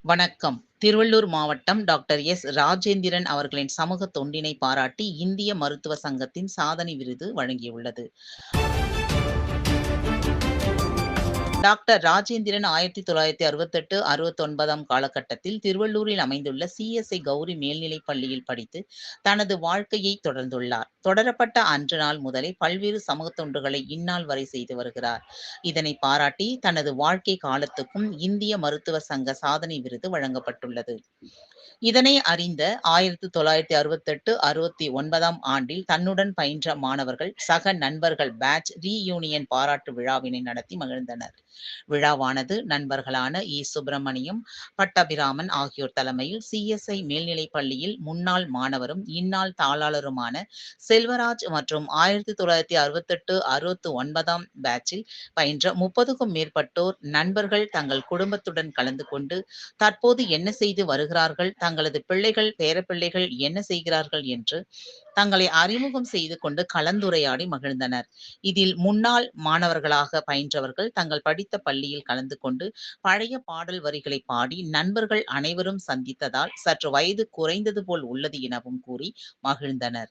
வணக்கம். திருவள்ளூர் மாவட்டம் டாக்டர் ராஜேந்திரன் அவர்களின் சமூக தொண்டினை பாராட்டி இந்திய மருத்துவ சங்கத்தின் சாதனை விருது வழங்கியுள்ளது. டாக்டர் ராஜேந்திரன் 1968, 69ஆம் காலகட்டத்தில் திருவள்ளூரில் அமைந்துள்ள சிஎஸ்ஐ கௌரி மேல்நிலைப் பள்ளியில் படித்து தனது வாழ்க்கையை தொடர்ந்துள்ளார். தொடரப்பட்ட அன்று நாள் முதலே பல்வேறு சமூக தொண்டுகளை இந்நாள் வரை செய்து வருகிறார். இதனை பாராட்டி தனது வாழ்க்கை காலத்துக்கும் இந்திய மருத்துவ சங்க சாதனை விருது வழங்கப்பட்டுள்ளது. இதனை அறிந்த 1968, 69ஆம் ஆண்டில் தன்னுடன் பயின்ற மாணவர்கள், சக நண்பர்கள் பேட்ச் ரீயூனியன் பாராட்டு விழாவினை நடத்தி மகிழ்ந்தனர். விழாவானது நண்பர்களான சுப்பிரமணியம், பட்டாபிராமன் ஆகியோர் தலைமையில் சிஎஸ்ஐ மேல்நிலைப் பள்ளியில் முன்னாள் மாணவரும், இந்நாள் தாளாளருமான செல்வராஜ் மற்றும் 1968, 69ஆம் பேட்சில் பயின்ற 30க்கும் மேற்பட்டோர் நண்பர்கள் தங்கள் குடும்பத்துடன் கலந்து கொண்டு தற்போது என்ன செய்து வருகிறார்கள், தங்களது பிள்ளைகள், பேரப்பிள்ளைகள் என்ன செய்கிறார்கள் என்று தங்களை அறிமுகம் செய்து கொண்டு கலந்துரையாடி மகிழ்ந்தனர். இதில் முன்னாள் மாணவர்களாக பயின்றவர்கள் தங்கள் படித்த பள்ளியில் கலந்து கொண்டு பழைய பாடல் வரிகளை பாடி நண்பர்கள் அனைவரும் சந்தித்ததால் சற்று வயது குறைந்தது போல் உள்ளது எனவும் கூறி மகிழ்ந்தனர்.